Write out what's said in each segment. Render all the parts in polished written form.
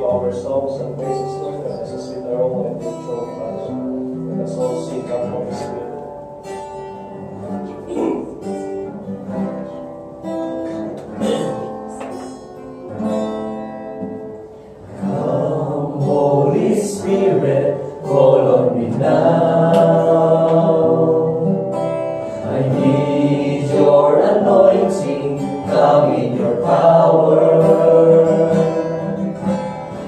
our songs and praises, Lord God, as a sweet aroma in your throne, Father. Let us all sing out Holy Spirit. Come, Holy Spirit, fall on me now. I need your anointing, come in your power.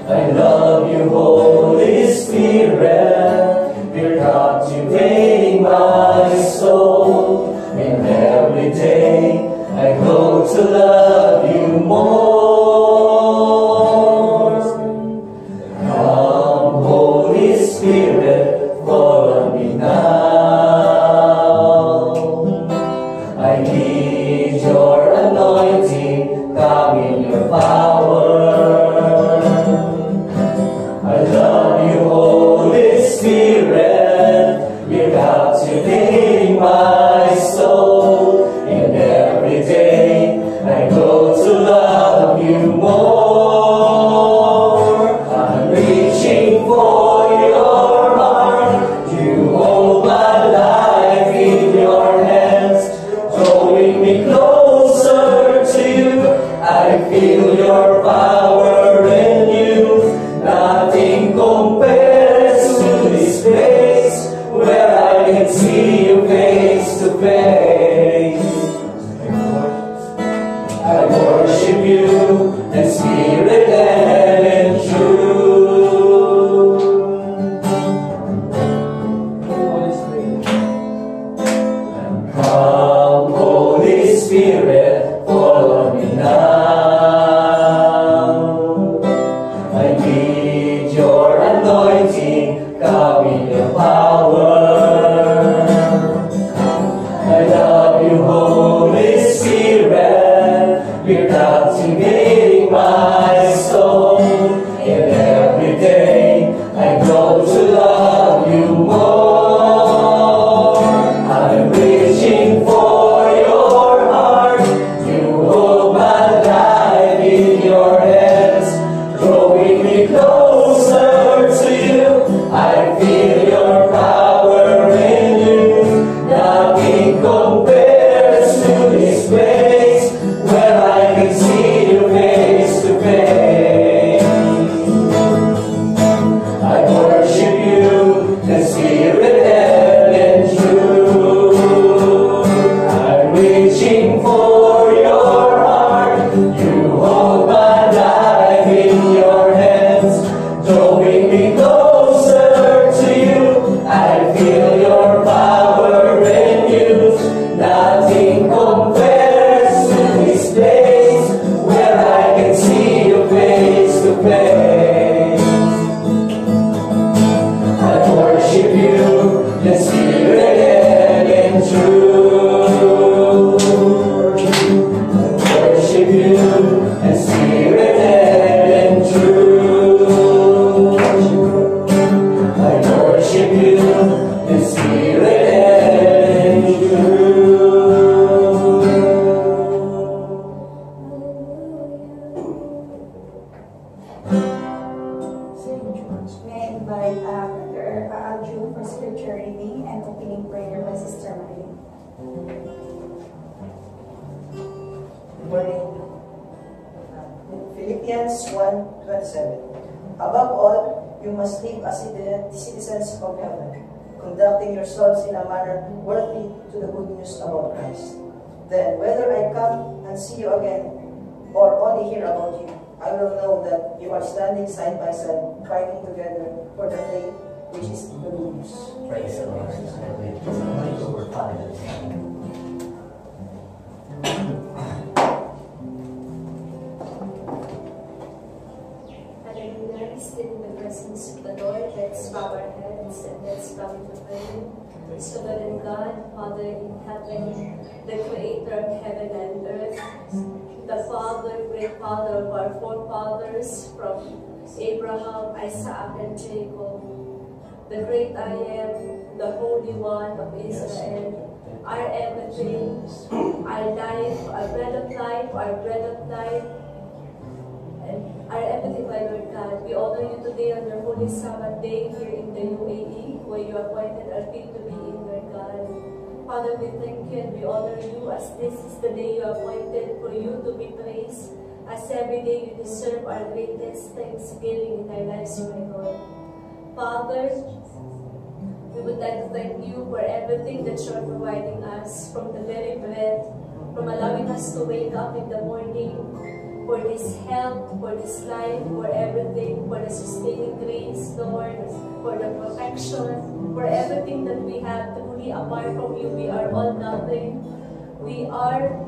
I love you, Holy Spirit, you're captivating my soul. And every day I go to love you more. Come, Holy Spirit, fall on me now. I need your anointing, come in your power. I love you, Holy Spirit, you're captivating my soul. And every day I go to love you more. I'm reaching for your heart. You hold my life in your hands, drawing me closer to you. I feel your power in you. Nothing compares to this place where I can see you face to face. I worship you in spirit and in truth. Come, Holy Spirit, fall on me now. I need your anointing, come in your power. I love you, Holy Spirit, you're captivating my soul. And every day I go to love you more. I'm reaching for your heart. You hold my life in your hands, drawing me closer to you. I feel your power in you. Nothing compares to this place where I can see you face to face. I worship you in spirit and in truth. I'm reaching for your heart. You hold my life in your hands, drawing me closer to you. I feel your power in you. Nothing compares to this place where I can see you face to face. I worship you in spirit and in truth. I worship you in spirit and in truth. I worship you in spirit and in truth. May I invite Brother Alju for scripture reading and opening prayer by Sister Marie. Good morning. Philippians 1:27. Above all, you must live as citizens of heaven, conducting yourselves in a manner worthy to the good news about Christ. Then, whether I come and see you again or only hear about you, I will know that you are standing side by side, fighting together for the faith which is the good news. Praise the Lord. Hallelujah. We still in the presence of the Lord. Let's bow our heads and let's come to pray. Sovereign God, Father in heaven, the creator of heaven and earth, the Father, great Father of our forefathers from Abraham, Isaac, and Jacob, the great I am, the Holy One of Israel, our everything, our life, our bread of life, and our everything, my Lord God. God, we honor you today on your Holy Sabbath day here in the UAE, where you appointed our feet to be in, Lord God. Father, we thank you and we honor you as this is the day you appointed for you to be praised, as every day you deserve our greatest thanksgiving in our lives, my God. Father, we would like to thank you for everything that you are providing us, from the very breath, from allowing us to wake up in the morning, for this health, for this life, for everything, for the sustaining grace, Lord, for the protection, for everything that we have. Truly, apart from you, we are all nothing. We are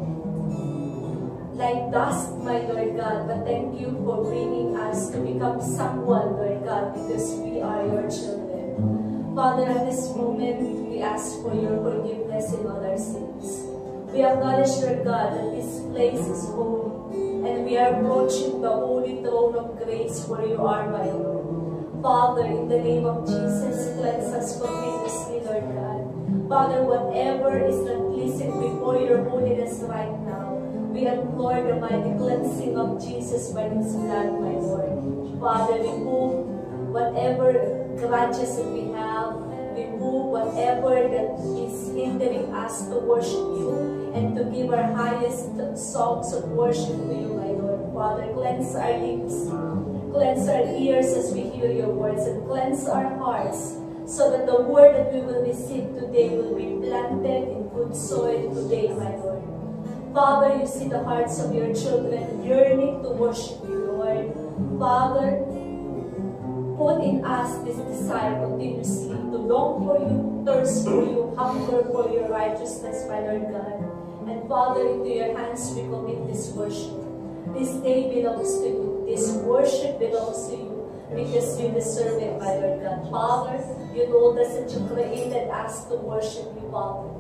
like dust, my Lord God, but thank you for bringing us to become someone, Lord God, because we are your children. Father, at this moment, we ask for your forgiveness in all our sins. We acknowledge, Lord God, that this place is holy, and we are approaching the holy throne of grace where you are, my Lord. Father, in the name of Jesus, cleanse us continuously, Lord God. Father, whatever is not pleasing before your holiness right now, we implore the mighty cleansing of Jesus by his blood, my Lord. Father, remove whatever grudges that we have, remove whatever that is hindering us to worship you and to give our highest songs of worship to you, my Lord. Father, cleanse our lips, cleanse our ears as we hear your words, and cleanse our hearts, so that the word that we will receive today will be planted in good soil today, my Lord. Father, you see the hearts of your children yearning to worship you, Lord. Father, put in us this desire continuously to long for you, thirst for you, hunger for your righteousness, my Lord God. And Father, into your hands we commit this worship. This day belongs to you. This worship belongs to you, because you deserve it, my Lord God. Father, you told us that you created us to worship you, Father.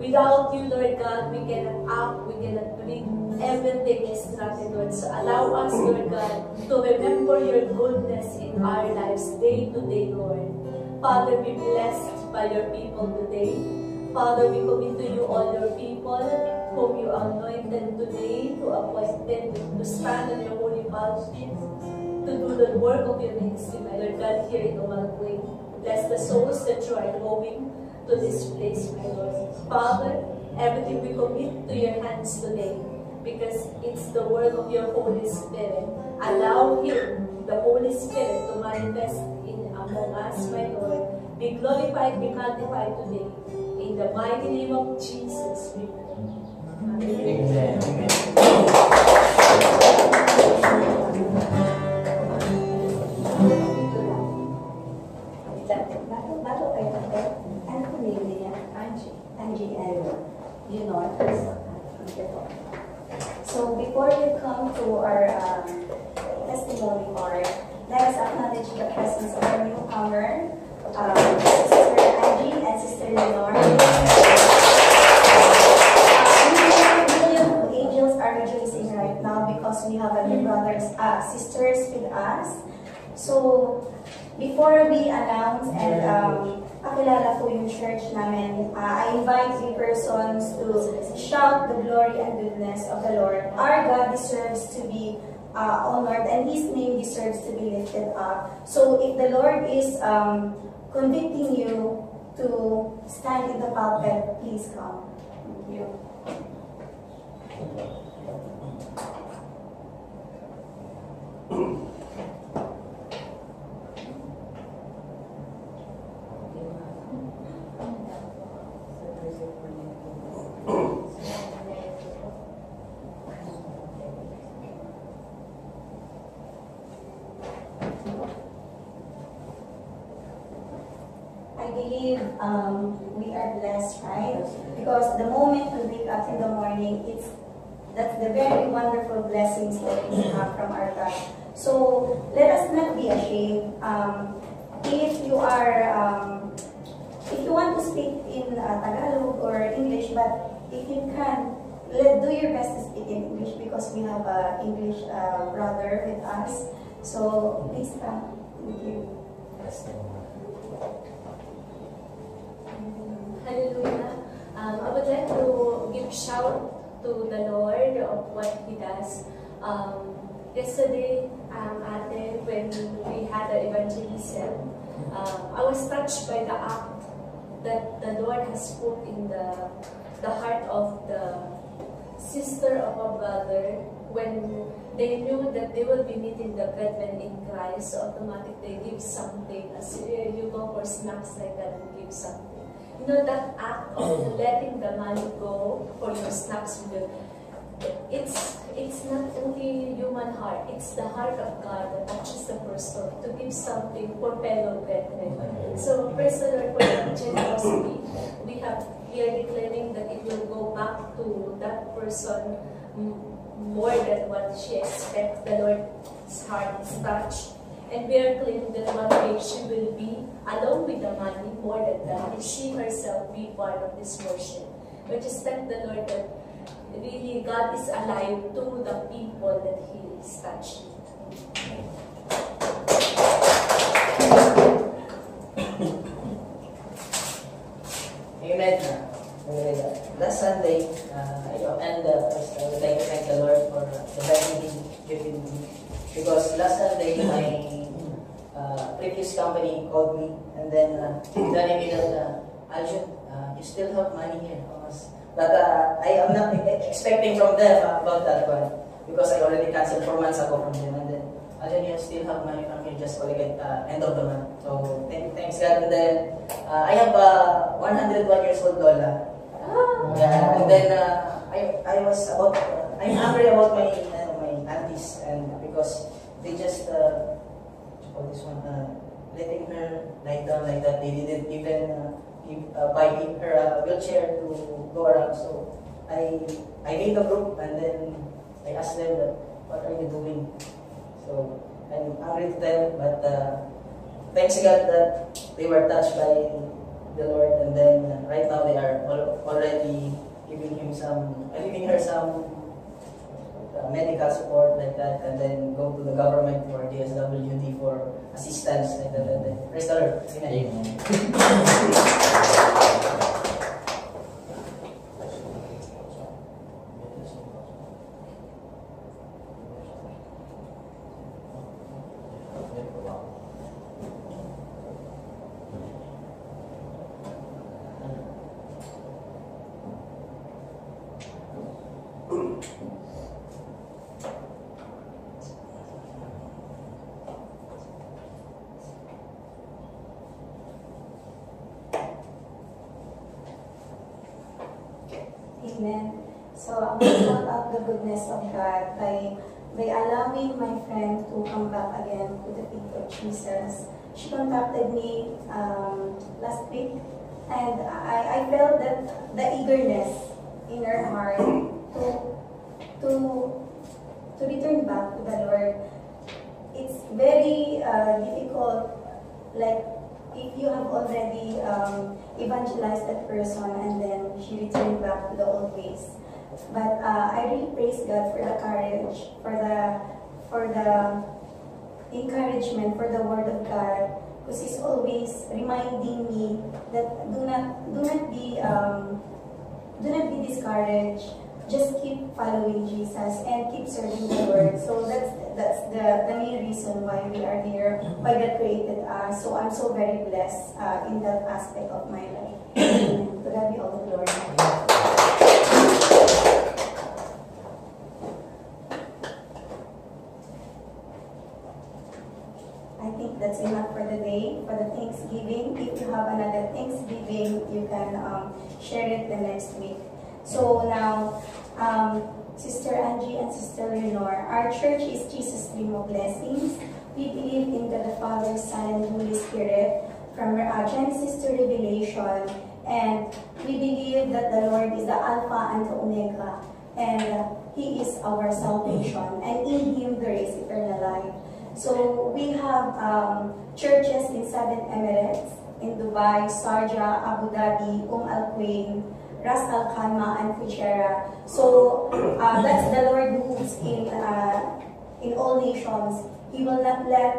Without you, Lord God, we cannot act, we cannot breathe. Everything is nothing, Lord. So allow us, Lord God, to remember your goodness in our lives day to day, Lord. Father, be blessed by your people today. Father, we commit to you all your people whom you anointed today, to appointed to stand on your holy pulpit, to do the work of your ministry, my Lord God, here in Umalquay. Bless the souls that you are drawing to this place, my Lord. Father, everything we commit to your hands today, because it's the work of your Holy Spirit. Allow Him, the Holy Spirit, to manifest in among us, my Lord. Be glorified, be magnified today. In the mighty name of Jesus, we pray. Amen. Bago kayo natin, ano po name niya? Angie and So before we come to our testimony part, let us acknowledge the presence of our newcomer, Sister Angie and Sister Lenore. Million angels are rejoicing right now because we have a new sisters with us. So before we announce and pakilala po yung church namin, I invite you persons to shout the glory and goodness of the Lord. Our God deserves to be honored, and His name deserves to be lifted up. So if the Lord is convicting you to stand in the pulpit, please come. Thank you. I believe we are blessed, right? Because the moment we wake up in the morning, that's the very wonderful blessings that we have from our God. So let us not be ashamed. If you want to speak in Tagalog or English, but if you can, do your best to speak in English, because we have an English brother with us. So please come. Thank you. Hallelujah. I would like to give shout to the Lord of what He does. Yesterday, Ate, when I was touched by the act that the Lord has put in the heart of the sister of a brother when they knew that they will be meeting the brethren in Christ. So automatically they give something. As you go for snacks like that and give something. You know, that act of letting the money go for your snacks, it's not only human heart, it's the heart of God that touches the person to give something for fellow brethren. So praise the Lord for that generosity. We are declaring that it will go back to that person more than what she expects. The Lord's heart is touched. And we are claiming that one day she will be, along with the money, more than that, and she herself be part of this worship. We just thank the Lord that really God is alive to the people that He is touching. Amen. Last Sunday, first I would like to thank the Lord for the blessing He given me. Because last Sunday, my previous company called me and then telling me that, Aljun, you still have money here. But I am not expecting from them about that one because I already canceled 4 months ago from them. And then, Aljun, you still have money from here just collect at end of the month. So, thanks God. And then, I have a 101 years old Lola. And then, I'm angry about my aunties and because they just letting her lie down like that. They didn't even buy her a wheelchair to go around. So I made a group and then I asked them that, what are you doing? So I'm angry to them, but thanks God that they were touched by the Lord, and then right now they are already giving her some medical support like that, and then go to the government for DSWD for assistance like that. And then praise the Lord. Amen. Amen. So I will shout out the goodness of God by allowing my friend to come back again to the feet of Jesus. She contacted me last week, and I felt that the eagerness in her heart to return back to the Lord. It's very difficult, like if you have already evangelized that person and then she returned back to the old ways. But I really praise God for the courage, for the encouragement, for the word of God, because He's always reminding me that do not be discouraged. Just keep following Jesus and keep serving the Lord. So that's the main reason why we are here, why God created us. So I'm so very blessed in that aspect of my life. Amen. To God be all the glory. I think that's enough for the day, for the Thanksgiving. If you have another Thanksgiving, you can share it the next week. So now, Sister Angie and Sister Lenore, our church is Jesus Stream of Blessings. We believe in the Father, Son, and Holy Spirit from Genesis to Revelation. And we believe that the Lord is the Alpha and the Omega. And He is our salvation. And in Him there is eternal life. So we have churches in 7 Emirates, in Dubai, Sharjah, Abu Dhabi, Al Quwain, Ras Al Khaimah, and Fujairah. So that's the Lord moves in all nations. He will not let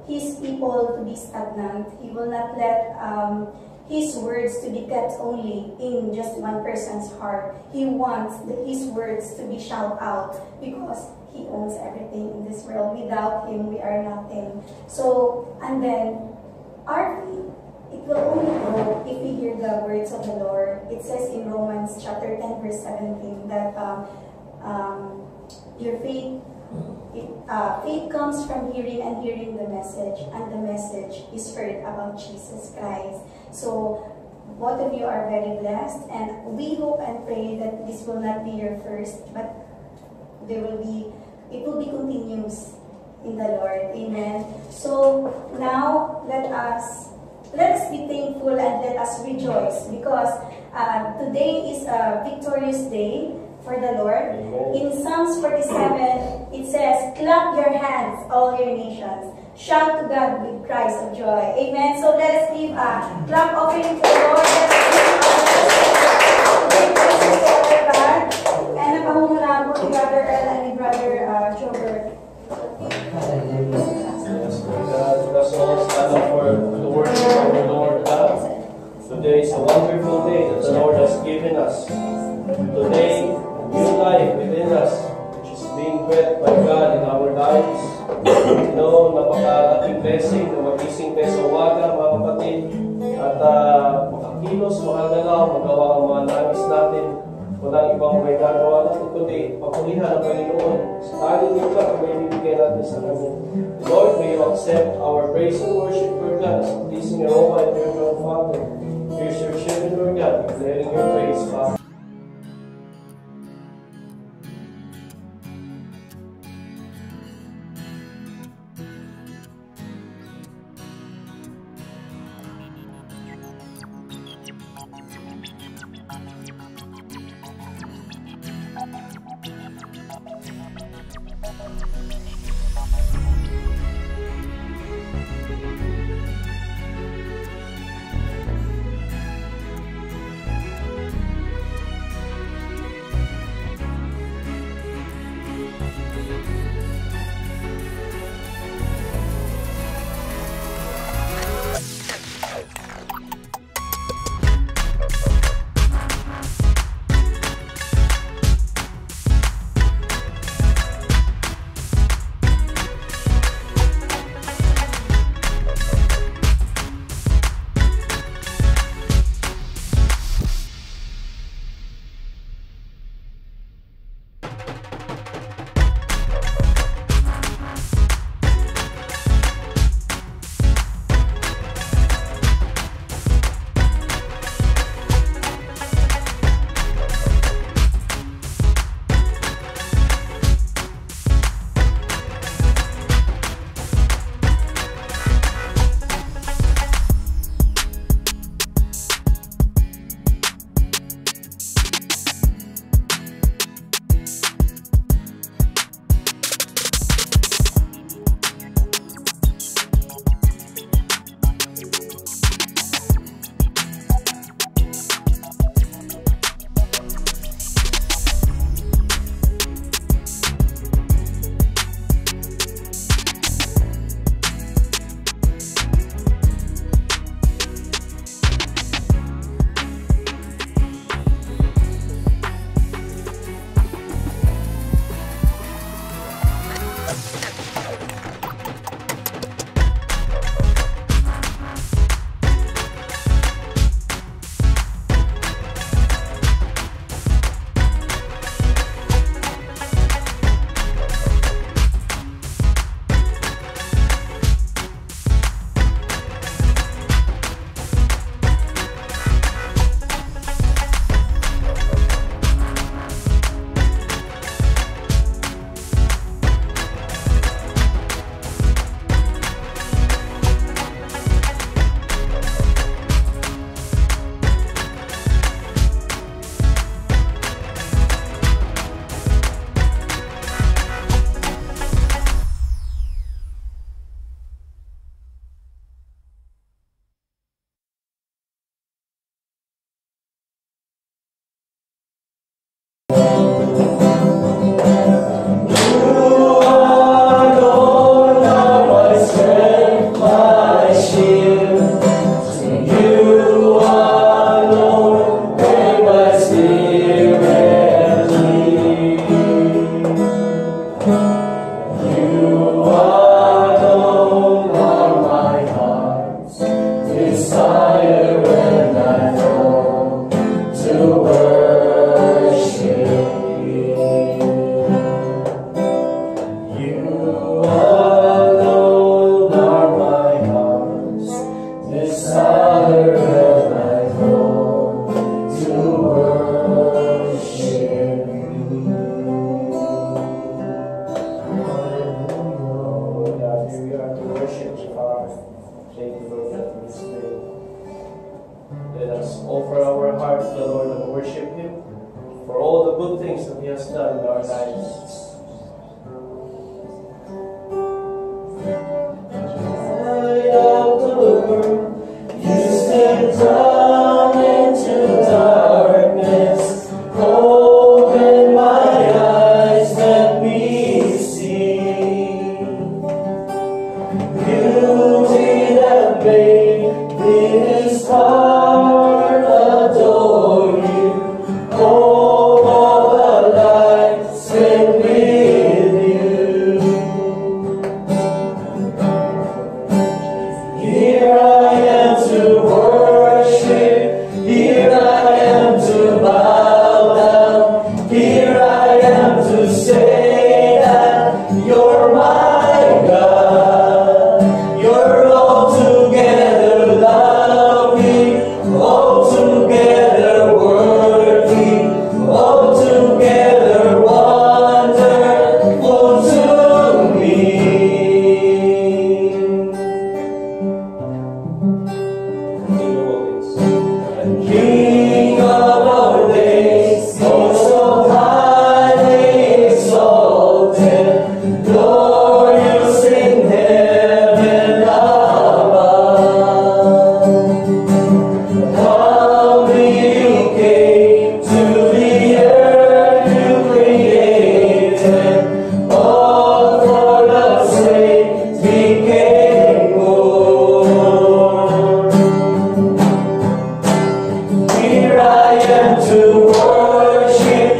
His people to be stagnant. He will not let His words to be kept only in just one person's heart. He wants His words to be shouted out because He owns everything in this world. Without Him, we are nothing. So, and then Our faith, it will only grow if we hear the words of the Lord. It says in Romans chapter 10 verse 17 that your faith, faith comes from hearing and hearing the message, and the message is heard about Jesus Christ. So both of you are very blessed, and we hope and pray that this will not be your first, but it will be continuous in the Lord. Amen. So now let us be thankful and let us rejoice, because today is a victorious day for the Lord. Amen. In Psalms 47, it says, "Clap your hands, all your nations. Shout to God with cries of joy." Amen. So let us give a clap offering to the Lord. Let us give our God. And napahumula po ni Brother Earl and ni Brother Jobert. Yes, Lord God, let us all stand up for the worship of the Lord God. Today is a wonderful day that the Lord has given us. Today, new life within us, which is being breathed by God in our lives. You know, napakalaking blessing na magising tayo sa umaga, mga kapatid, at makakilos, makagalaw, magawa ang mga nangis natin. Walang ibang may gagawa natin, kundi papulihan ang Panginoon. Sa aling nito ang may bibigay natin sa Kanya. Lord, may you accept our praise and worship, Lord God, as pleasing aroma and your throne, Father. Here's your children, Lord God, declaring your praise, Father. You alone are my heart. worship you, Father. Thank you, Lord, that we spirit. Let us offer our heart to the Lord and worship Him for all the good things that He has done in our lives. Light of the world, you step down into darkness. Open my eyes, let me see beauty that made this heart adore you. Hope of a life spent with you. Here I am to worship. Here I am to bow down. Here I am to say that you're my God. You're altogether lovely, altogether worthy, altogether wonderful to me. King of all days, oh so highly exalted, glorious in heaven above. Humbly you came to the earth you created, all for love's sake became born. Here I am to worship,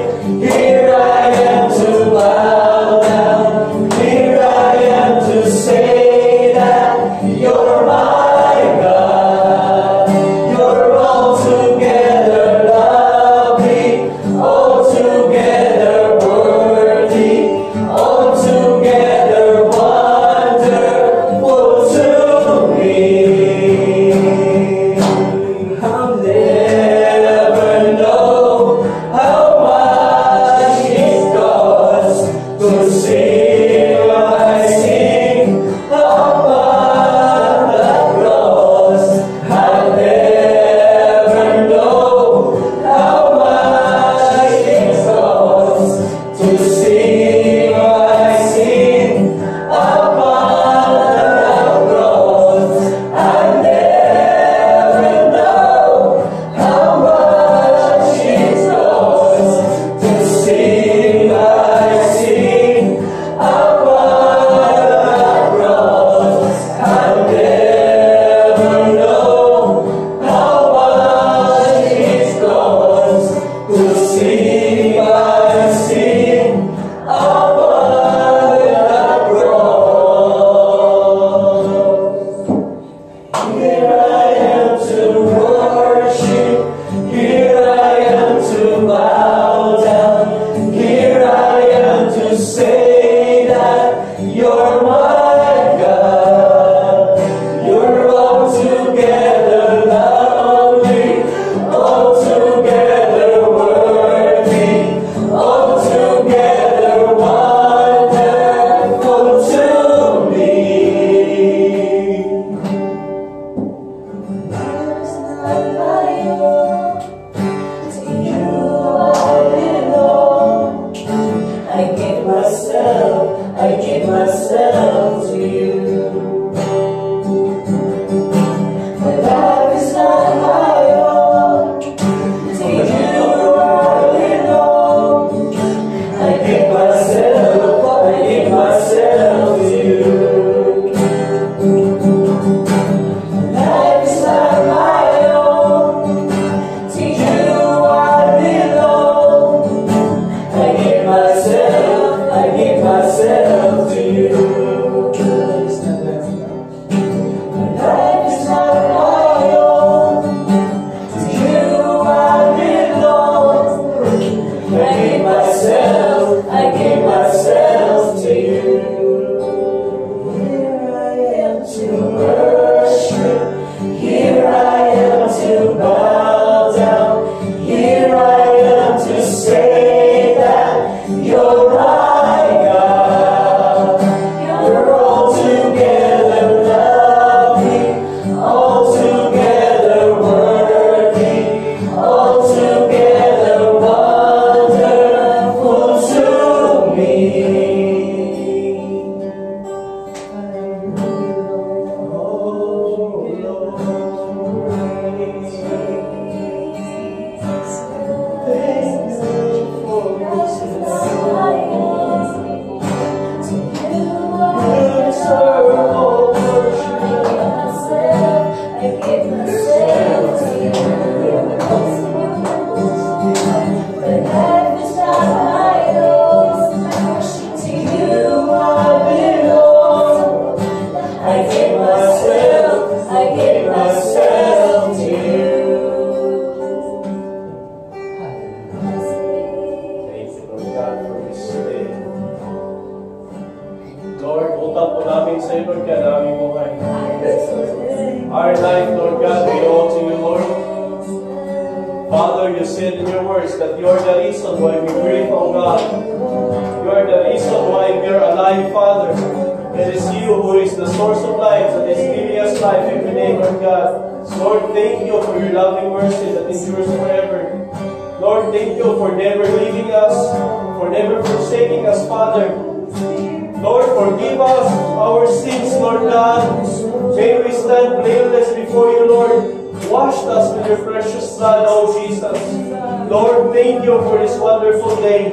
here I am to bow down, here I am to say that you're my God. You're altogether lovely, altogether worthy, altogether wonderful to me. I'll never know how much it costs to sing what I sing upon the cross. I'll never know how much it costs to sing what I sing upon the cross. I'll never know how much it costs to sing what I sing upon the cross. I'll never know how much it costs to sing what I sing upon the cross. Here I am to worship, here I am to bow down, here I am to say that you're my God. You're altogether lovely, altogether worthy, altogether wonderful to me. There's none like you. To you I belong. I give myself to you. My life is not my own. To you I belong. I give myself to you. Life is not my own. To you I belong. I give myself to you. Life is not my own. To you I belong. I give myself to you. Here I am to worship. Here I am to bow down. Here I am to say that you're my God. You're altogether I give myself to you. Thank you, Lord God, for this day. Lord, utang po namin sa iyo, Lord God, aming buhay. Our life, Lord God, we owe to you, Lord. Father, you said in your words that you are the reason why we breathe, oh God. You are the reason why we are alive, Father. It is you who is the source of life that is giving us life every day, Lord God. Lord, thank you for your loving mercy that endures forever. Lord, thank you for never leaving us, for never forsaking us, Father. Lord, forgive us our sins, Lord God. May we stand blameless before you, Lord. Wash us with your precious blood, oh Jesus. Lord, thank you for this wonderful day.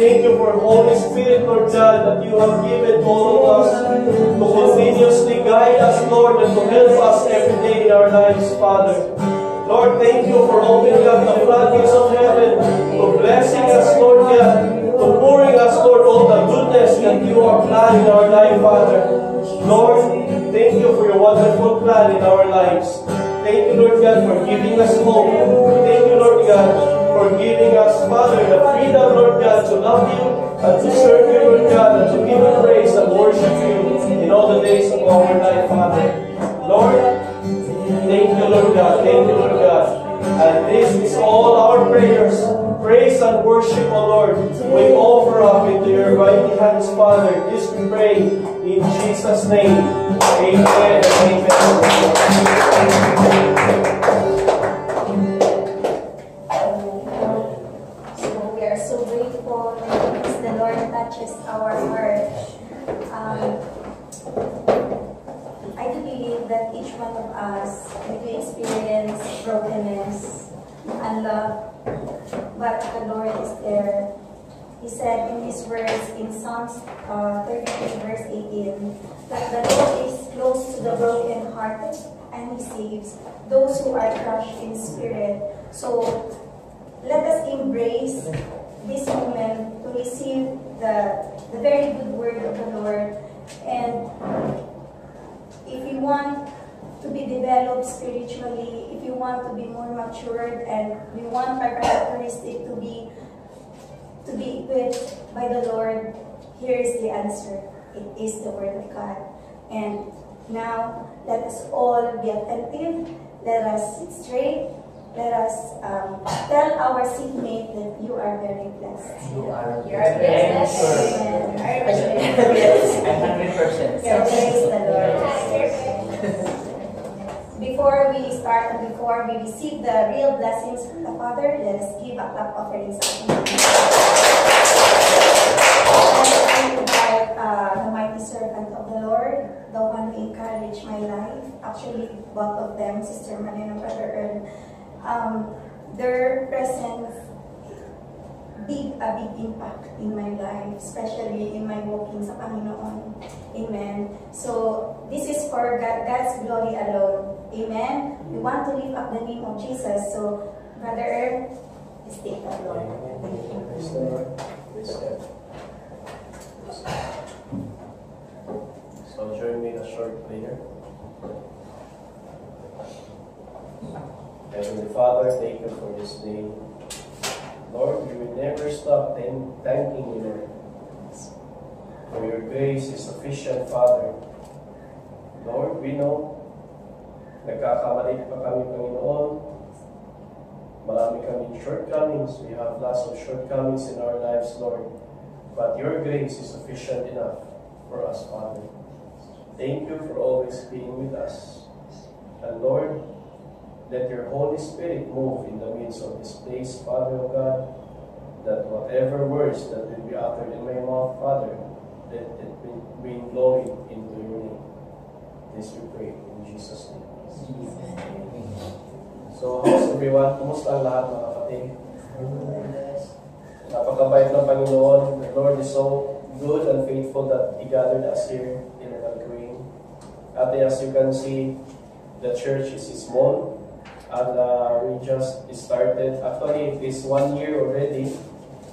Thank you for Holy Spirit, Lord God, that you have given all of us to continuously guide us, Lord, and to help us every day in our lives, Father. Lord, thank you for opening up the floodgates of heaven, to blessing us, Lord God, to pouring us, Lord, all the goodness that you are planning in our life, Father. Lord, thank you for your wonderful plan in our lives. Thank you, Lord God, for giving us hope. Thank you, Lord God, for giving us, Father, the freedom, Lord God, to love you and to serve you, Lord God, and to give you praise and worship you in all the days of our life, Father. Lord, thank you, Lord God. Thank you, Lord God. And this is all our prayers. Praise and worship, O Lord. We offer up into your mighty hands, Father. This we pray in Jesus' name. Amen and amen. So we are so grateful because the Lord touches our heart. I do believe that each one of us will experience brokenness and love, but the Lord is there. He said in His words in Psalms 33 verse 18, that the Lord is close to the brokenhearted and He saves those who are crushed in spirit. So let us embrace this moment to receive the very good word of the Lord. And if you want to be developed spiritually, if you want to be more matured, and you want our characteristic to be equipped by the Lord, here is the answer. It is the Word of God. And now, let us all be attentive. Let us sit straight. Let us tell our seatmate that you are very blessed. You are blessed. Amen. Yes, I'm 100%. So praise the Lord. Before we start and before we receive the real blessings from the Father, let us give a clap offering. I invite the mighty servant of the Lord, the one who encouraged my life. Actually, both of them, Sister Maria and Brother Earl, their presence a big impact in my life, especially in my walking sa Panginoon. Amen. So, this is for God's glory alone. Amen. We want to lift up the name of Jesus. So, Brother Earl, please take the floor. Praise the Lord. Praise God. So, join me in a short prayer. Heavenly Father, thank you for this day. Lord, we will never stop thanking you, Lord. For your grace is sufficient, Father. Lord, we know, nagkakamali pa kami, Panginoon. Marami kaming shortcomings. We have lots of shortcomings in our lives, Lord. But your grace is sufficient enough for us, Father. Thank you for always being with us. And Lord, let your Holy Spirit move in the midst of this place, Father of God, that whatever words that will be uttered in my mouth, Father, let it bring glory into your name. This we pray in Jesus' name. So, how's everyone? Kumusta ang lahat, mga kapatid? Napakabait ng Panginoon. The Lord is so good and faithful that He gathered us here in Nagkuing. At as you can see, the church is small. And we just started. Actually, it is 1 year already.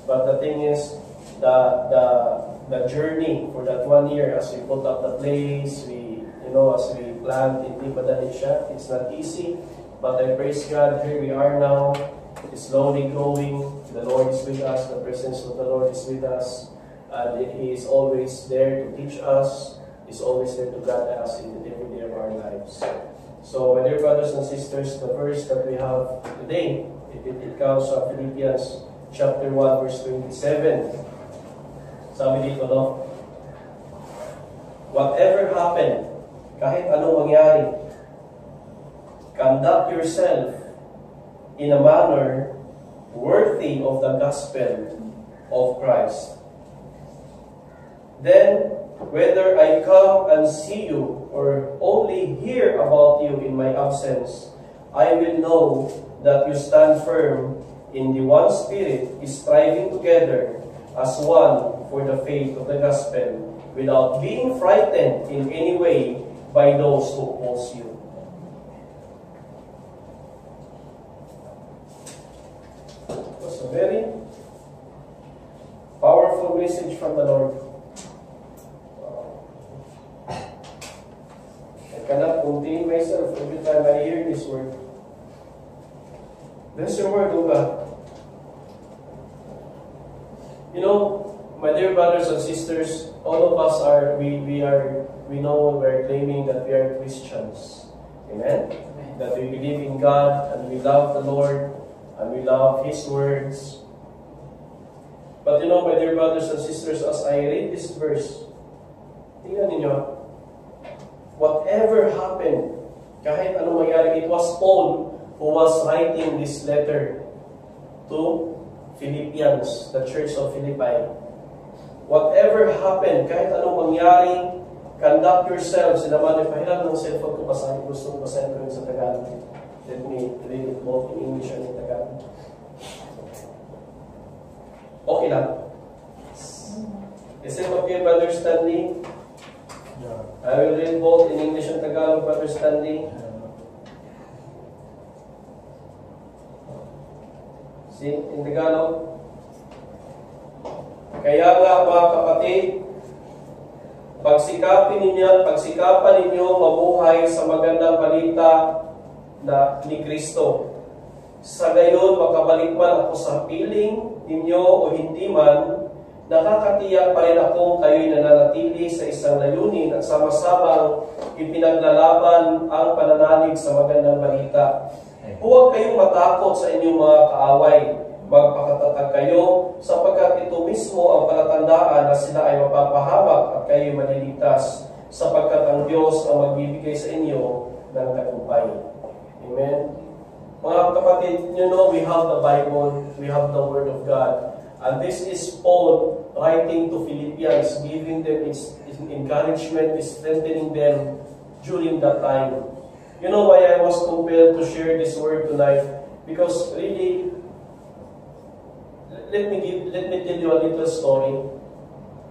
But the thing is, the journey for that 1 year, as we put up the place, we You know, as we planned, hindi madali siya. It's not easy. But I praise God, here we are now. It's slowly growing. The Lord is with us. The presence of the Lord is with us. And He is always there to teach us. He's always there to guide us in every day of our lives. So, my dear brothers and sisters, the verse that we have today, it comes from Philippians chapter 1, verse 27. Sabi dito, no? Whatever happened, kahit anong mangyari, conduct yourself in a manner worthy of the gospel of Christ. Then, whether I come and see you or only hear about you in my absence, I will know that you stand firm in the one spirit, striving together as one for the faith of the gospel, without being frightened in any way by those who oppose you. It was a very powerful message from the Lord. I cannot contain myself every time I hear this word. Bless your word, O God. You know, my dear brothers and sisters, all of us are, we know we're claiming that we are Christians. Amen? That we believe in God and we love the Lord and we love His words. But you know, my dear brothers and sisters, as I read this verse, tingnan ninyo, whatever happened, kahit anong mangyari, it was Paul who was writing this letter to Philippians, the church of Philippi. Whatever happened, kahit anong mangyari, conduct yourselves in a manner. Pahiram ng cellphone ko basahin. Gusto ko basahin ko yun sa Tagalog. Let me read it both in English and in Tagalog. Okay lang. Is it okay, Brother Stanley? I will read both in English and Tagalog, Brother Stanley. See, in Tagalog. Kaya nga mga kapatid, pagsikapan ninyo mabuhay sa magandang balita na ni Kristo. Sa gayon, makabalik man ako sa piling ninyo o hindi man, nakakatiyak pa rin akong kayo'y nananatili sa isang layunin at sama-samang ipinaglalaban ang pananalig sa magandang balita. Huwag kayong matakot sa inyong mga kaaway. Magpakatatag kayo sapagkat ito mismo ang palatandaan na sila ay mapapahamak at kayo'y maliligtas sapagkat ang Diyos ang magbibigay sa inyo ng tagumpay. Amen? Mga kapatid, you know, we have the Bible, we have the Word of God. And this is Paul writing to Philippians, giving them its encouragement, strengthening them during that time. You know why I was compelled to share this word tonight? Because really, let me tell you a little story.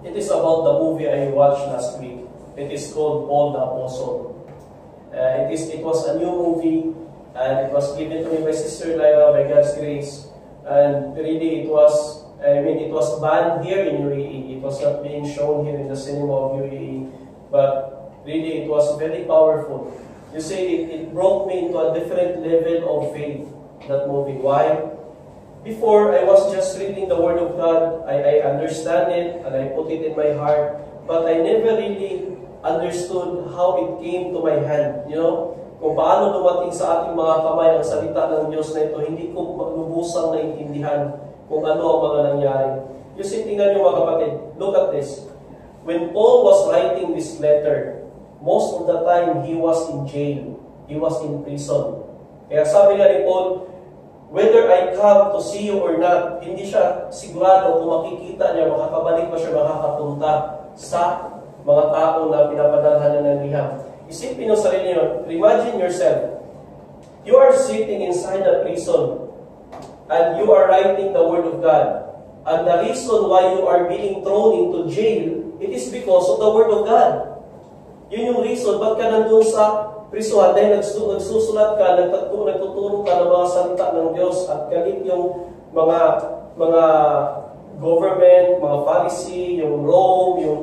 It is about the movie I watched last week. It is called Paul the Apostle. It was a new movie, and it was given to me by Sister Lyra by God's grace. And really, it was banned here in UAE. It was not being shown here in the cinema of UAE. But really, it was very powerful. You see, it brought me into a different level of faith, that movie. Why? Before, I was just reading the Word of God. I understand it, and I put it in my heart. But I never really understood how it came to my hand. You know, kung paano dumating sa ating mga kamay ang salita ng Diyos na ito, hindi ko lubusang naintindihan kung ano ang mga nangyari. You see, tingnan niyo mga kapatid, look at this. When Paul was writing this letter, most of the time, he was in jail. He was in prison. Kaya sabi nga ni Paul, whether I come to see you or not, hindi siya sigurado kung makikita niya, makakabalik pa siya, makakapunta sa mga tao na pinapadalhan na ng liham. Isipin yung sarili niyo. Imagine yourself. You are sitting inside a prison and you are writing the Word of God. And the reason why you are being thrown into jail, it is because of the Word of God. Yun yung reason, ba't ka nandun sa prisuhan? Dahil nagsusulat ka, nagtuturo ka ng mga salita ng Diyos at galit yung mga government, mga Pharisee, yung Rome, yung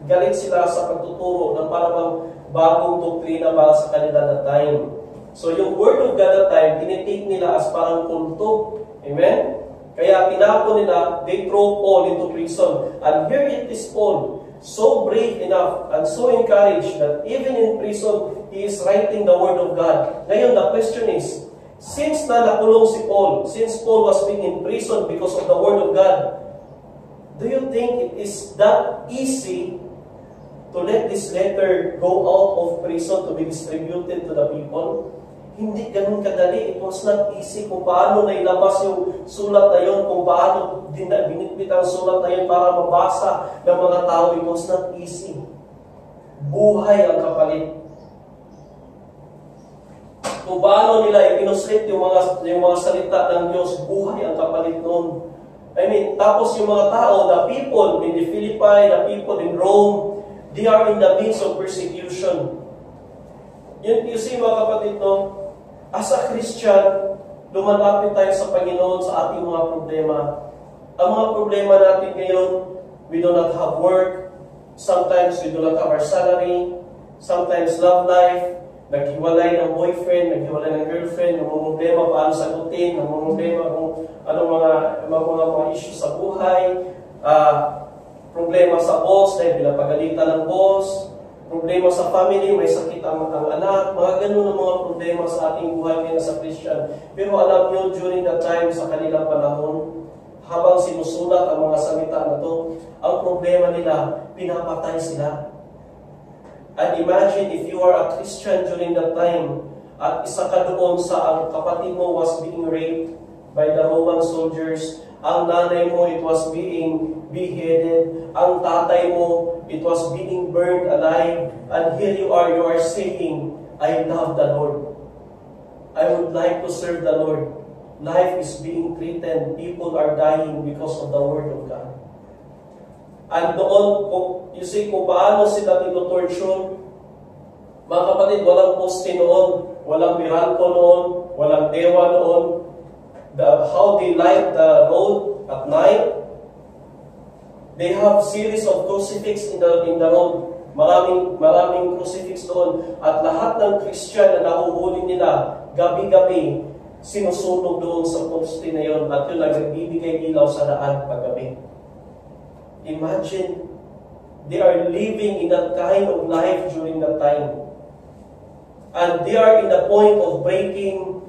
galit sila sa pagtuturo ng parang bagong doktrina para sa kanila that time. So yung Word of God that time, tinitake nila as parang kulto. Amen? Kaya tinapon nila, they throw Paul into prison. And here it is Paul, so brave enough and so encouraged that even in prison, he is writing the Word of God. Ngayon, the question is, since na nakulong si Paul, since Paul was being in prison because of the Word of God, do you think it is that easy to let this letter go out of prison to be distributed to the people? Hindi ganun kadali. It was not easy kung paano nailabas yung sulat na yun, kung paano binitbit ang sulat na yun para mabasa ng mga tao. It was not easy. Buhay ang kapalit. Kung paano nila ipinuslip yung mga salita ng Diyos, buhay ang kapalit noon. I mean, tapos yung mga tao, the people in the Philippi, the people in Rome, they are in the midst of persecution. You see mga kapatid, no? As a Christian, lumalapit tayo sa Panginoon sa ating mga problema. Ang mga problema natin ngayon, we do not have work, sometimes we do not have our salary, sometimes love life, naghiwalay ng boyfriend, naghiwalay ng girlfriend, ng mga problema paano sagutin, ng mga problema kung anong mga issues sa buhay, problema sa boss dahil pinapagalitan ng boss, problema sa family, may sakit ang anak, mga ganun ang mga problema sa ating buhay kaya sa Christian. Pero alam nyo, during that time, sa kanilang panahon, habang sinusulat ang mga salita na to, ang problema nila, pinapatay sila. And imagine if you are a Christian during that time, at isa ka doon sa ang kapatid mo was being raped by the Roman soldiers, ang nanay mo, it was being beheaded, ang tatay mo, it was being burned alive, and here you are saying, I love the Lord. I would like to serve the Lord. Life is being threatened. People are dying because of the Word of God. And doon, you see kung paano sila tinutorture. Mga kapatid, walang poste noon, walang Meralco noon, walang Dewa noon. How they light the road at night, they have series of crucifix in the road. Maraming crucifix doon. At lahat ng Christian na nahuhuli nila, gabi-gabi, sinusunog doon sa poste na yun. At yun nagbibigay ilaw sa daan paggabi. Imagine, they are living in that kind of life during that time. And they are in the point of breaking.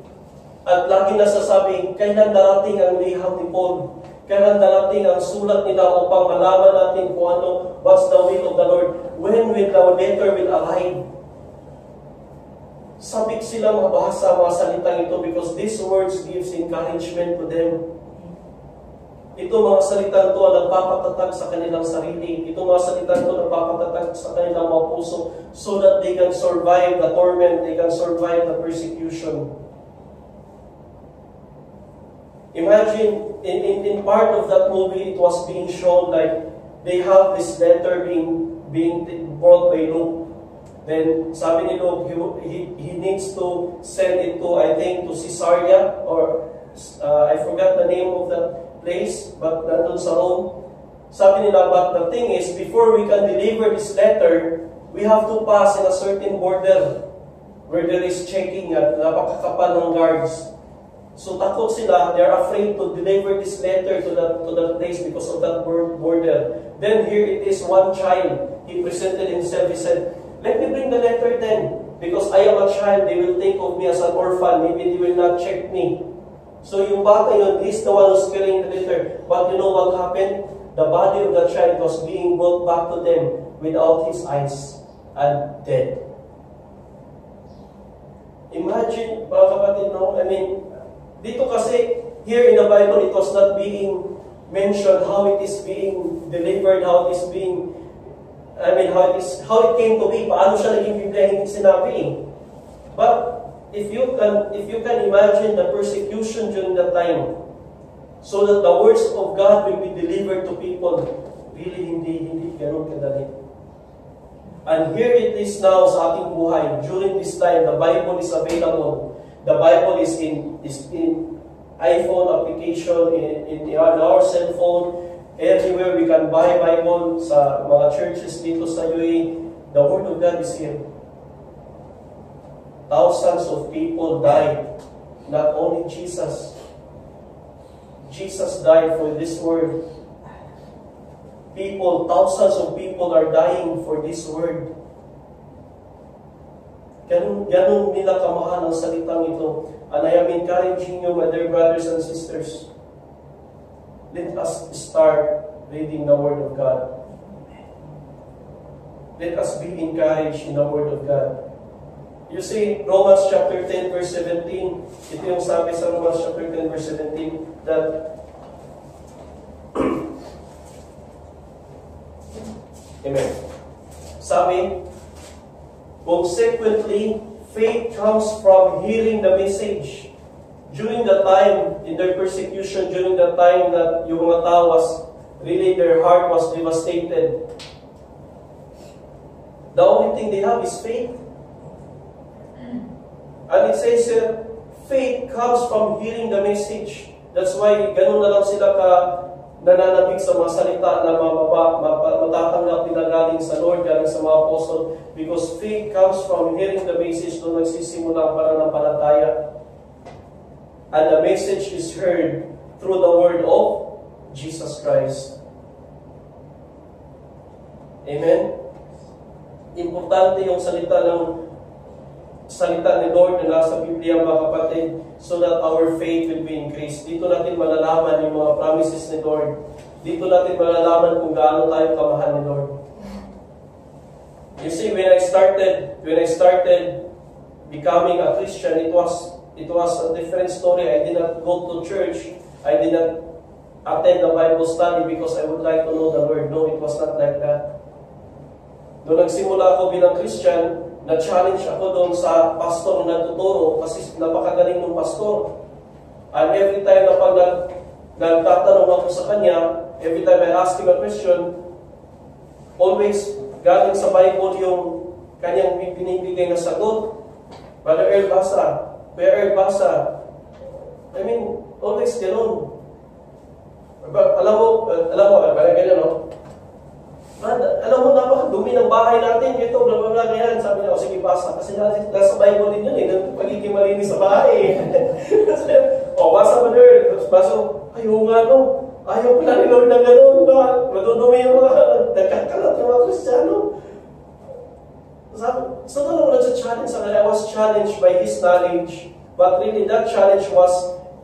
At lagi nasasabing, kailan darating ang liham ni Paul? Kailan darating ang sulat nila upang malaman natin kung ano, what's the will of the Lord? When will the letter will arrive? Sabik sila mabasa mga salitang ito because these words gives encouragement to them. Ito mga salitang ito ang nagpapatatag sa kanilang sarili. Ito mga salitang ito nagpapatatag sa kanilang mga puso so that they can survive the torment, they can survive the persecution. Imagine, in part of that movie, it was being shown like they have this letter being brought by Luke. Then, sabi ni Luke, he needs to send it to, I think, to Caesarea, or I forgot the name of that place, but nandun sa Rome. Sabi nila, but the thing is, before we can deliver this letter, we have to pass in a certain border where there is checking at napakakapal ng guards. So takot sila, they are afraid to deliver this letter to that place because of that border. Then here it is, one child, he presented himself, he said, let me bring the letter then, because I am a child, they will think of me as an orphan, maybe they will not check me. So yung bata yun, he's the one who's carrying the letter. But you know what happened? The body of the child was being brought back to them without his eyes and dead. Imagine, mga kapatid, no? I mean, dito kasi, here in the Bible, it was not being mentioned how it is being delivered, how it is being, how it came to be, paano siya naging Biblia, hindi sinabi. But, if you can imagine the persecution during that time, so that the words of God will be delivered to people, really hindi ganun kadali. And here it is now sa ating buhay. During this time, the Bible is available. The Bible is in iPhone application, in our cell phone. Everywhere we can buy Bible sa mga churches dito sa UAE. The Word of God is here. thousands of people died. Not only Jesus. Jesus died for this word. People, thousands of people are dying for this word. Ganun nila kamahal ang salitang ito. And I am encouraging you, my dear brothers and sisters, let us start reading the Word of God. Let us be encouraged in the Word of God. You see, Romans chapter 10 verse 17, ito yung sabi sa Romans chapter 10 verse 17, that Amen. Sabi, consequently, faith comes from hearing the message. During the time, in their persecution, during the time that yung mga tao was, really their heart was devastated, the only thing they have is faith. And it says here, faith comes from hearing the message. That's why, ganun na lang sila nananabig sa mga salita na matatanggap nila galing sa Lord, galing sa mga apostle, because faith comes from hearing the message doon nagsisimula ang pananampalataya. And the message is heard through the word of Jesus Christ. Amen? Importante yung salita ni Lord na nasa Biblia, mga kapatid, so that our faith will be increased. Dito natin malalaman yung mga promises ni Lord. Dito natin malalaman kung gaano tayo kamahal ni Lord. You see, when I started becoming a Christian, it was a different story. I did not go to church. I did not attend the Bible study because I would like to know the Lord. No, it was not like that. Noong nagsimula ako bilang Christian, na-challenge ako doon sa pastor na nagtuturo kasi napakagaling ng pastor. And every time na pag nagtatanong ako sa kanya, every time I ask him a question, always galing sa Bible yung kanyang binibigay na sagot. Brother Earl, basa. Kuya Earl, basa. I mean, always ganoon. Alam mo, parang ganyan, no? Alam mo, napakadumi ng bahay natin, ito, bla bla bla, ganyan. Sabi niya, sige, basa. Kasi nasa Bible din yun, pagiging malinis sa bahay. Basa mo, Lord. Basa, ayaw nga, no? Ayaw pala ni Lord na gano'n, ba? Madudumi yung mga, nagkakalat yung mga Kristiyano. So, doon ako nag-challenge sa kanya. I was challenged by his knowledge. But really, that challenge was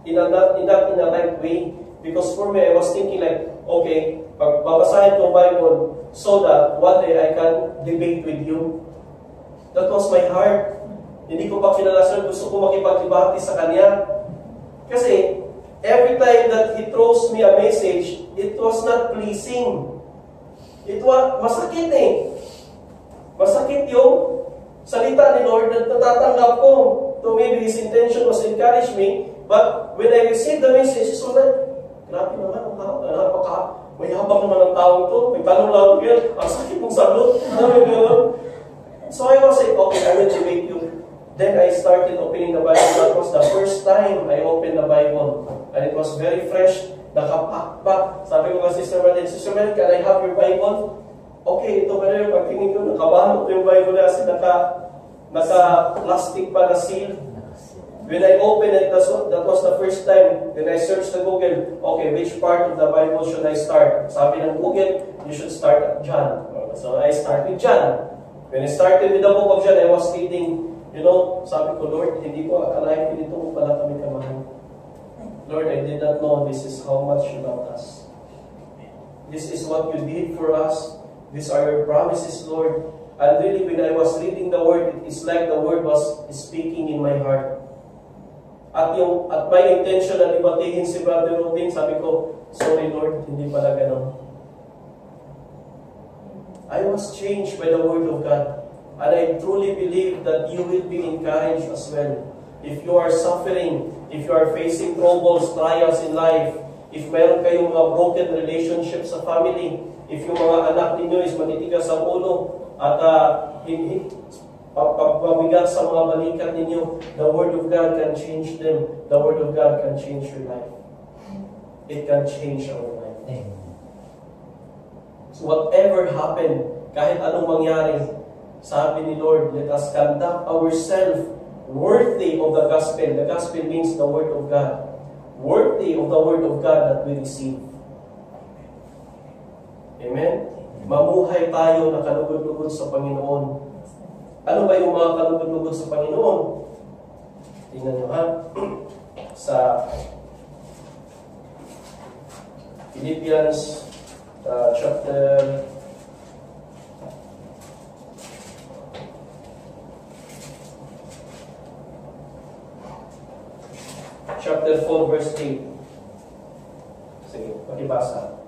not in the right way. Because for me, I was thinking like, okay, babasahin ko ang Bible so that one day I can debate with you. That was my heart. Hindi ko pa kilala, sir. Gusto ko makipag-debate sa kanya. Kasi, every time that he throws me a message, it was not pleasing. It was masakit eh. Masakit yung salita ni Lord na natatanggap ko. So maybe his intention was to encourage me, but when I received the message, so that, grabe naman, may habang naman ang tao ito, may tanong lang yan, ang sakit mong sagot. So I was like, okay, I will debate you. Then I started opening the Bible. That was the first time I opened the Bible. And it was very fresh, nakapakpak. Sabi ko kay Sister Marlene, Sister Marlene, can I have your Bible? Okay, ito ba na yung pagtingin ko, nakabahan ko yung Bible na kasi naka-plastic pa na seal. When I opened it, that was the first time. When I searched the Google, okay, which part of the Bible should I start? Sabi ng Google, you should start at John. So I started John. When I started with the book of John, I was thinking, sabi ko, Lord, hindi ko akalain dito kung pala kami kamahal. Lord, I did not know this is how much you love us. This is what you did for us. These are your promises, Lord. And really, when I was reading the Word, it's like the Word was speaking in my heart. At my intention na libatihin si Brother Robin, sabi ko, sorry Lord, hindi pala ganon. I was changed by the Word of God. And I truly believe that you will be encouraged as well. If you are suffering, if you are facing troubles, trials in life, if meron kayong mga broken relationships sa family, if yung mga anak ninyo is matitigas sa ulo, at pabigat sa mga balikat ninyo, the Word of God can change them. The Word of God can change your life. It can change our life. So whatever happened, kahit anong mangyari, sabi ni Lord, let us conduct ourselves worthy of the gospel. The gospel means the word of God. Worthy of the word of God that we receive. Amen? Mamuhay tayo na kalugod-lugod sa Panginoon. Ano ba yung mga kalugod-lugod sa Panginoon? Tingnan nyo ha. Sa Philippians chapter 4 verse 8. Sige, pakibasa.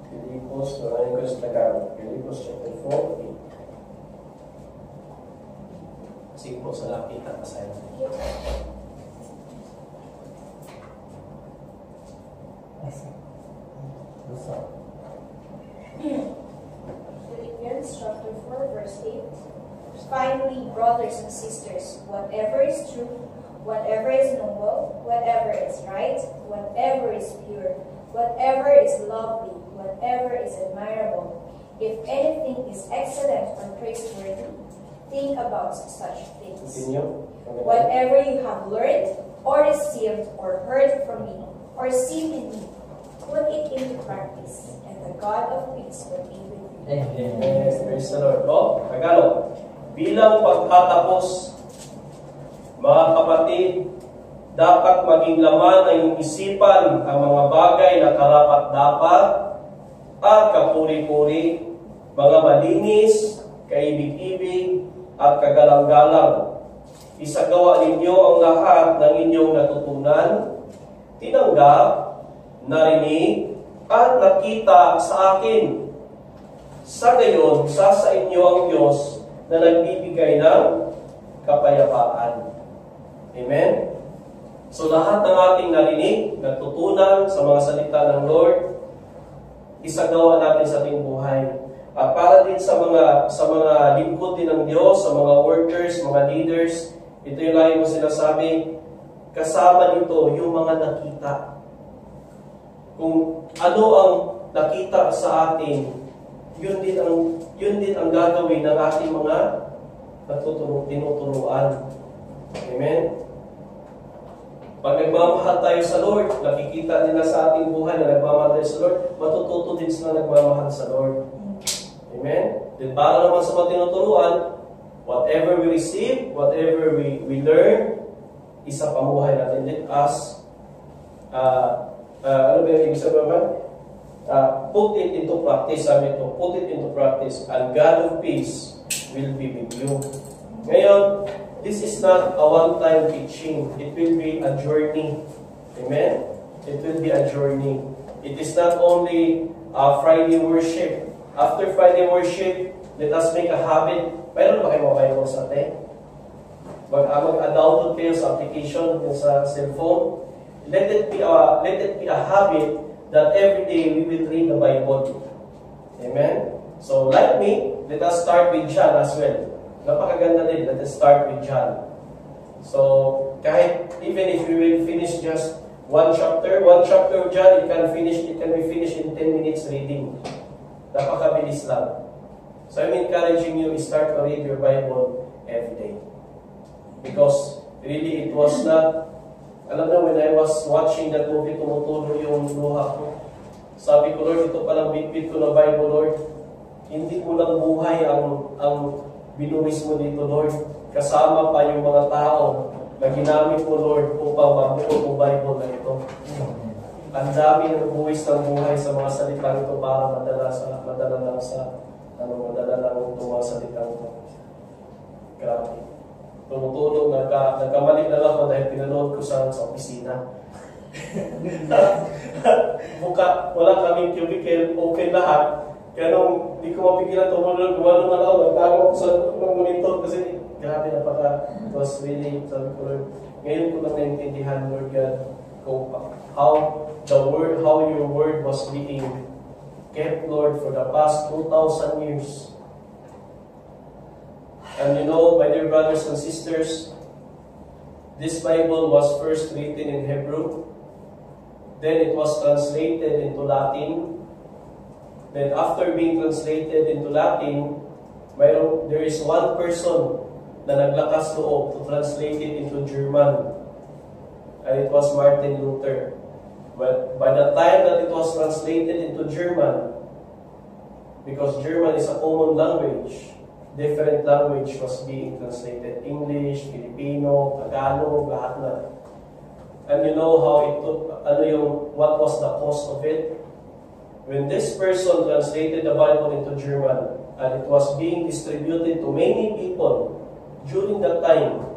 Filipos, maraming ko sa Tagalog. Filipos chapter 4, 8. Sige po, sa nakita ka sa'yo. Philippians chapter 4 verse 8. Finally, brothers and sisters, whatever is true, whatever is noble, whatever is right, whatever is pure, whatever is lovely, whatever is admirable, if anything is excellent or praiseworthy, think about such things. Continue. Whatever you have learned, or received, or heard from me, or seen in me, put it into practice, and the God of peace will be with you. Yes, praise the Lord. O, Tagalog. Bilang pagtatapos, mga kapatid, dapat maging laman ng iyong isipan ang mga bagay na karapat-dapat at kapuri-puri, mga malinis, kaibig-ibig at kagalang-galang. Isagawa ninyo ang lahat ng inyong natutunan, tinanggap, narinig, at nakita sa akin. Sa gayon, sa inyo ang Diyos na nagbibigay ng kapayapaan. Amen? So lahat ng ating narinig, natutunan sa mga salita ng Lord, isagawa natin sa ating buhay. At para din sa mga lingkod din ng Diyos, sa mga workers, mga leaders, ito yung lagi mo sinasabi, kasama nito yung mga nakita. Kung ano ang nakita sa atin, yun din ang gagawin ng ating mga tinuturuan. Amen? Pag nagmamahal tayo sa Lord, nakikita nila sa ating buhay na nagmamahal tayo sa Lord, matututo din sila nagmamahal sa Lord. Amen? Then para naman sa mga tinuturuan, whatever we receive, whatever we learn, isa pamuhay natin. Let us, ano ba yung ibig sabihin? Put it into practice, sabi ito, put it into practice, and God of peace will be with you. Ngayon, this is not a one-time teaching. It will be a journey. Amen? It will be a journey. It is not only Friday worship. After Friday worship, let us make a habit. Mayroon ba kayo mga Bible sa atin? Mag-download kayo sa application, sa cellphone. Let it be a habit that every day we will read the Bible. Amen? So, like me, let us start with John as well. Napakaganda din. Let us start with John. So, even if we will finish just one chapter of John, it can be finished in 10 minutes reading. Napakabilis lang. So, I'm encouraging you to start to read your Bible every day. Because, really, it was not. Alam na, when I was watching that movie, tumutulo yung luha ko. Sabi ko, Lord, ito palang bitbit ko na Bible, Lord. Hindi ko lang buhay ang binuwis mo dito, Lord. Kasama pa yung mga tao na ginamit mo, Lord, upang mabuo ang Bible na ito. Ang dami ng buwis ng buhay sa mga salitang ito para madala lang itong mga salitang ito. Grabe. Tumutulong, nagkamali na lang ako dahil pinanood ko sa opisina. Wala kaming cubicle, open lahat. Kaya nung di ko mapigilan tumulong na lang ako, nagtago ko sa monitor kasi grabe it was really, sabi ko, Lord, ngayon ko lang naintindihan, Lord God, how your word was being kept, Lord, for the past 2,000 years. And you know, my dear brothers and sisters, this Bible was first written in Hebrew. Then it was translated into Latin. Then after being translated into Latin, there is one person na naglakas loob to translate it into German. And it was Martin Luther. But by the time that it was translated into German, because German is a common language, different language was being translated. English, Filipino, Tagalog, lahat na. And you know how it took, what was the cost of it? When this person translated the Bible into German, and it was being distributed to many people during that time,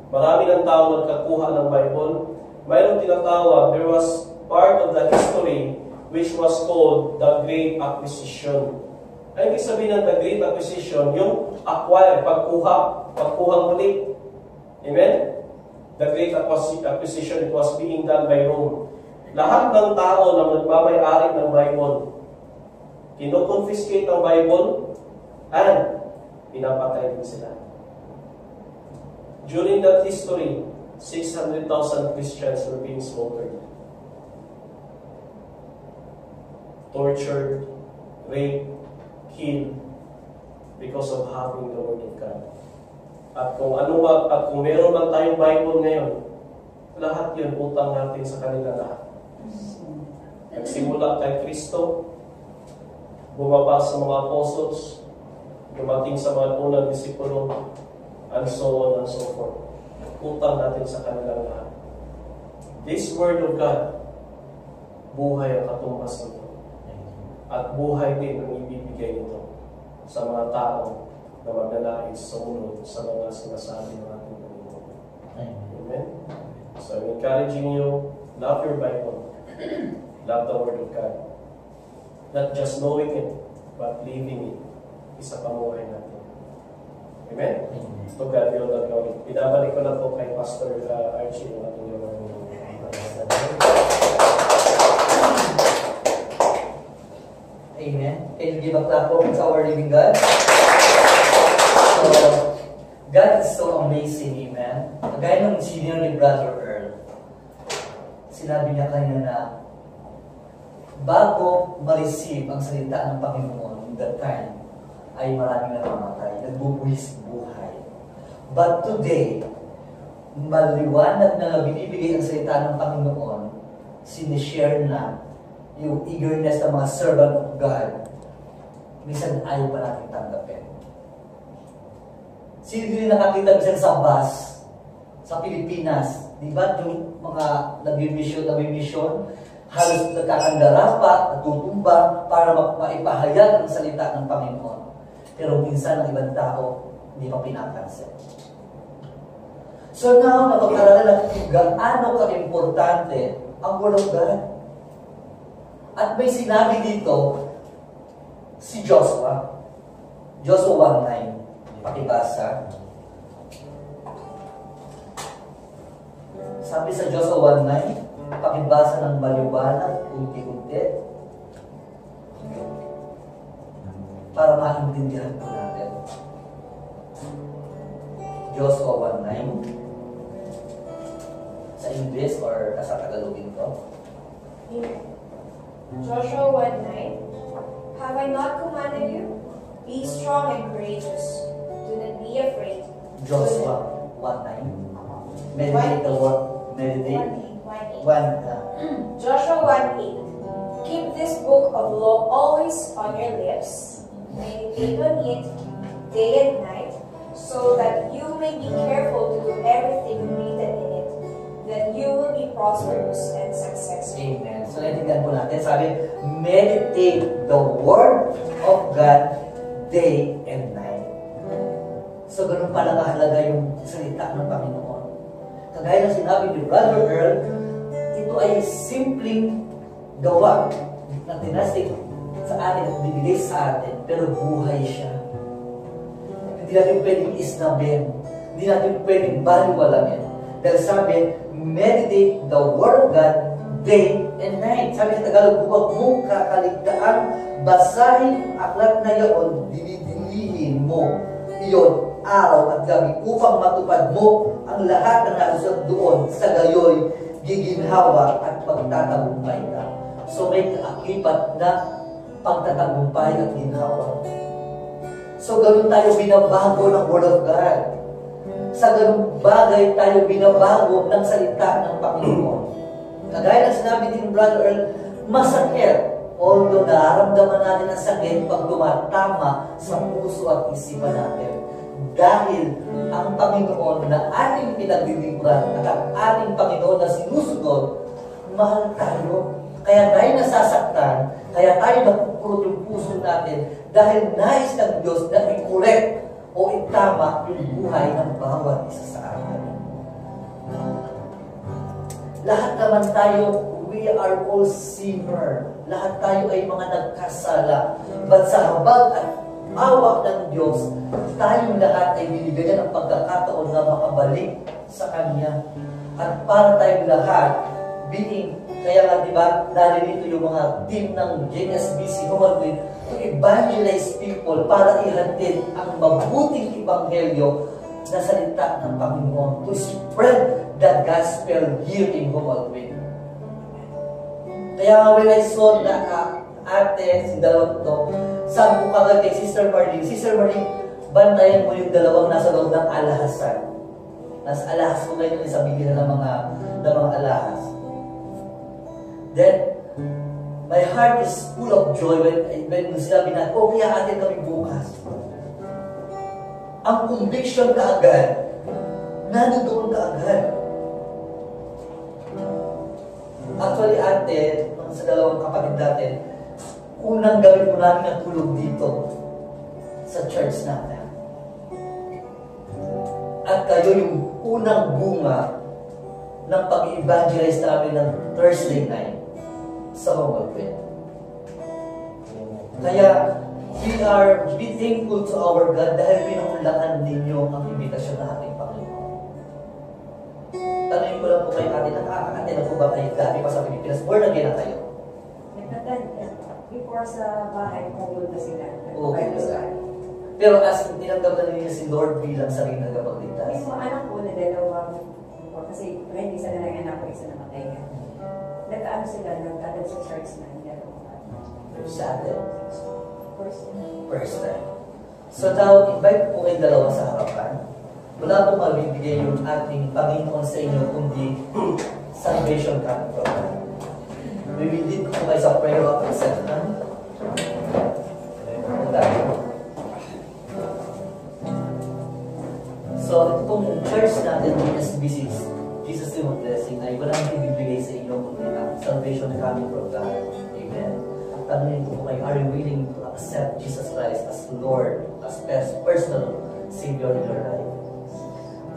marami ng tao nagkakuha ng Bible. Mayroong tinatawag, there was part of the history which was called the Great Acquisition. Ay, ibig sabihin ng the Great Acquisition, yung acquire, pagkuhang muli. Amen? The Great Acquisition, it was being done by Rome. Lahat ng tao na magmamayari ng Bible, kino-confiscate ang Bible, and pinapatay din sila. During that history, 600,000 Christians were being slaughtered, tortured, raped, killed, because of having the Word of God. At kung meron man tayong Bible ngayon, lahat yun utang natin sa kanila lahat. Nagsimula kay Kristo, bumaba sa mga apostles, dumating sa mga unang disipulo, and so on and so forth. Utang natin sa kanilang lahat. This Word of God, buhay ang katumbas nito. At buhay din ang ibibigay nito sa mga tao na magnanais sa unod sa mga sinasabi ng ating Panginoon. Amen? So I'm encouraging you, love your Bible. Love the Word of God. Not just knowing it, but living it. Isa pamuhay natin. Amen? To God be all the glory. Pinabalik ko na po kay Pastor Archie ng ating Amen. Can you give a clap for our living God? So, God is so amazing, amen. Kagaya nung senior ni Brother Earl, sinabi niya kanina na bago ma-receive ang salita ng Panginoon in that time, ay maraming namamatay, nagbubuhis buhay. But today, maliwanag na binibigay ang salita ng Panginoon, sinishare na yung eagerness ng mga servant of God, minsan ayaw pa natin tanggapin. Sino din nakakita minsan sa bus, sa Pilipinas, di ba yung mga nag-mission, halos nagkakandara pa, natutumba, para maipahayag ang salita ng Panginoon. Pero minsan ang ibang tao, hindi pa pinapansin. So now, napag-aralan natin gaano ka-importante ang Word of God. At may sinabi dito, si Joshua. Joshua 1:9. Pakibasa. Sabi sa Joshua 1:9, pakibasa ng maliwanag, unti-unti, para maintindihan po natin. Joshua 1:9. Sa English or sa Tagalogin ko? Joshua 1:9. Have I not commanded you? Be strong and courageous. Do not be afraid. Joshua 1:9. Meditate the word. Meditate. 1. Joshua 1:8. Keep this book of law always on your lips. Meditate on it day and night, so that you may be careful to do everything written in it, that you will be prosperous and successful. Amen. So, naintindihan po natin. Sabi, meditate the word of God day and night. So, ganun pala kahalaga yung salita ng Panginoon. Kagaya ng sinabi ni Brother Earl, ito ay simpleng gawa na tinasik sa atin at bibigay sa atin, pero buhay siya. Hindi natin pwedeng isnabin. Hindi natin pwedeng baliwalamin. Dahil sabi, meditate the word of God day and night. Sabi sa Tagalog, huwag mong kakaligtaan, basahin ang aklat na iyon, dinidilihin mo iyon araw at gabi upang matupad mo ang lahat ng nasusunod doon, sa gayoy, giginhawa at pagtatagumpay ka. So may kaakibat na pagtatagumpay at ginhawa. So, ganun tayo binabago ng Word of God. Sa ganung bagay tayo binabago ng salita ng Panginoon. Kagaya ng sinabi din Brother Earl, masakit. Although nararamdaman natin ang sakit pag tumatama sa puso at isipan natin. Dahil ang Panginoon na ating pinaglilingkuran at ang ating Panginoon na sinusunod, mahal tayo. Kaya tayo nasasaktan, kaya tayo napukurot yung puso natin dahil nais ng Diyos na i-correct o itama yung buhay ng bawat isa sa atin. Lahat naman tayo, we are all sinner. Lahat tayo ay mga nagkasala. But sa habag at awak ng Diyos, tayong lahat ay binigyan ng pagkakataon na makabalik sa Kanya. At para tayong lahat, kaya nga diba, naririto yung mga team ng JSBC Human to evangelize people para ihatid ang mabuting ebanghelyo na salita ng Panginoon, to spread the gospel here in Humalwin. Kaya when I saw na ate, si dalawang to, sabi ko kagad kay Sister Marlene, bantayan mo yung dalawang nasa loob ng alahasan. Nasa alahas ko ngayon yung sabihin na ng mga alahas. Then, my heart is full of joy when sinabi na, okay, atin kami bukas. Ang conviction kaagad, nandoon kaagad. Actually, ate, sa dalawang kapatid natin, unang gawin po namin ang tulog dito sa church natin. At kayo yung unang bunga ng pag-evangelize namin ng Thursday night sa Humalwin. Kaya, we are be thankful to our God dahil pinunlakan ninyo ang imbitasyon ng ating Panginoon. Tanungin ko lang po kayo natin, nakakakate na po ba kayo dati pa sa Pilipinas? Born again na kayo? Before sa bahay, pumunta sila. Okay. Pero as tinanggap na ninyo si Lord bilang sarili na kapagligtas? Yung anak ko na dalawang, kasi hindi isa na lang anak ko, isa na matay nga. Nagkaano sila, nagkadal sa church na hindi ako. Sa atin? First time. So now, invite po kayong dalawa sa harapan. Wala pong mabibigay yung ating Panginoon sa inyo, kundi salvation coming from God. We will lead po kayo sa prayer of acceptance. So, ito pong church natin, SBC, Jesus Name of Blessing, ay walang ibibigay sa inyo kundi ang salvation coming from God. Amen. Tanungin ko po kayo, are you willing to accept Jesus Christ as Lord, as personal Savior in your life?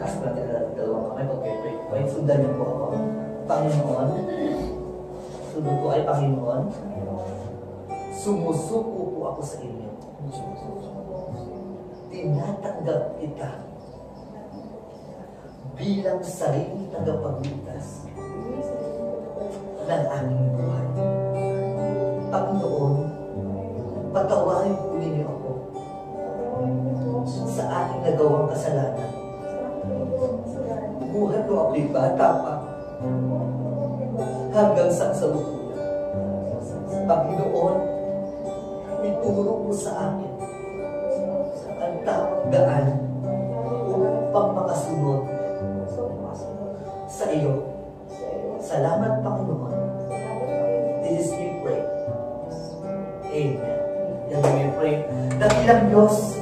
Taas ko natin natin dalawang kamay, pag-pray po kayo. Sundan niyo po ako. Panginoon, sunod po ay Panginoon, sumusuko po ako sa inyo. Tinatanggap kita bilang sarili tagapagligtas ng aming buhay. Panginoon, patawarin po ninyo ako sa aking nagawang kasalanan. Buhay ko ako'y bata pa hanggang sa kasalukuyan. Panginoon, ituro mo sa akin ang tamang daan upang makasunod sa iyo. Salamat, Panginoon. This is we pray. Amen. Yan we pray. Dakilang Diyos,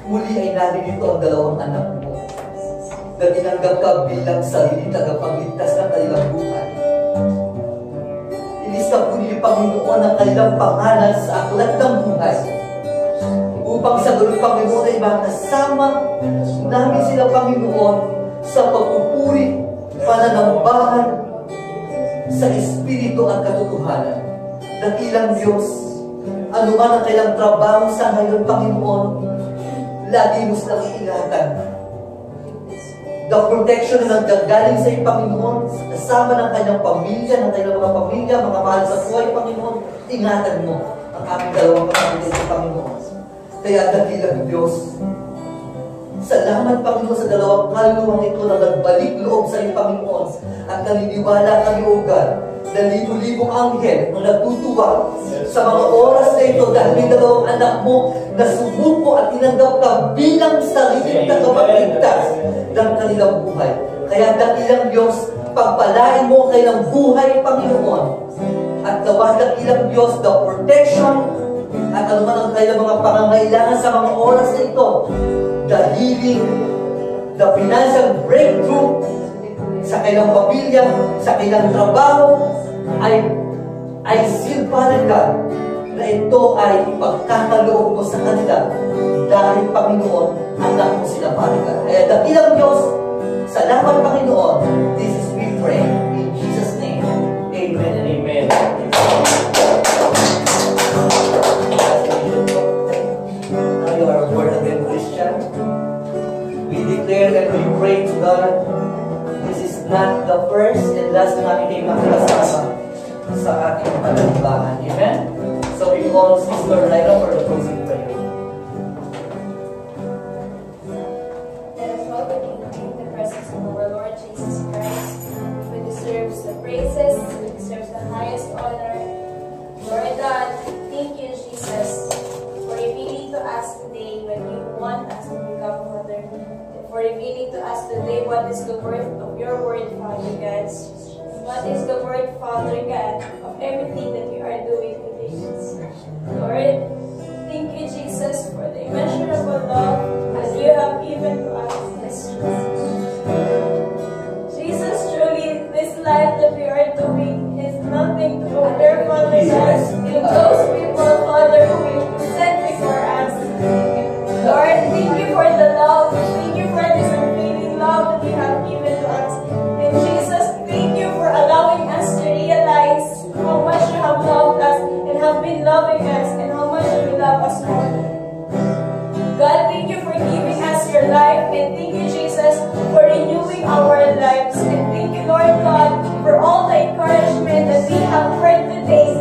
muli ay narinito ang dalawang anak mo na tinanggap ka bilang sarili tagapagligtas ng kanilang buhay. Ilista po niyo, Panginoon, ang kanilang pangalan sa aklat ng buhay upang sa ganun, Panginoon, ay makasama namin sila, Panginoon, sa pagpupuri, pananambahan sa Espiritu at katotohanan. Dakilang Diyos, anuman ang kailang trabaho sa ngayon, Panginoon, lagi mo silang iingatan. The protection na nanggagaling sa iyo, Panginoon, kasama ng kanyang pamilya, ng kanyang mga pamilya, mga mahal sa buhay, Panginoon, ingatan mo ang aming dalawang kapatid sa Panginoon. Kaya dakilang Diyos, salamat, Panginoon, sa dalawang kaluluwang ito na nagbalik loob sa iyo, Panginoon, at naniniwala kami, O God, na libo-libong anghel ang nagtutuwa sa mga oras na ito dahil may dalawang anak mo na sumuko at tinanggap ka bilang sariling tagapagligtas ng kanilang buhay. Kaya dakilang Diyos, pagpalain mo kayo ng buhay, Panginoon. At nawa dakilang Diyos, the protection at anuman ang kailang mga pangangailangan sa mga oras na ito, the healing, the financial breakthrough sa kailang pamilya, sa kailang trabaho, ay silpanan ka na ito ay ipagkakaloob mo sa kanila dahil, Panginoon, anak mo sila, Panginoon. Kaya dakilang Diyos, salamat, Panginoon. This is we pray in Jesus' name. Amen and amen. Now you are a born-again Christian. We declare and we pray to God. This is not the first and last na natin makakasama sa ating panagbahan. Amen? So we call Sister Lyra for the closing prayer. Let us welcome you in the presence of our Lord Jesus Christ, who deserves the praises, who deserves the highest honor. Lord God, thank you, Jesus, for revealing to us today when you want us to become Mother, for revealing to us today what is the worth of your word, Father God. What is the word, Father God, of everything that we are doing today. Lord, thank you, Jesus, for the immeasurable love that you have given to us. Jesus, truly, this life that we are doing is nothing to compare, Father God, to those people, Father, who you sent before us. Lord, thank you for the love. Thank you for this unfailing love that you have given to us. And Jesus, thank you for allowing us to realize how much you have loved us and have been loving us and how much you will love us more. God, thank you for giving us your life, and thank you, Jesus, for renewing our lives. And thank you, Lord God, for all the encouragement that we have heard today.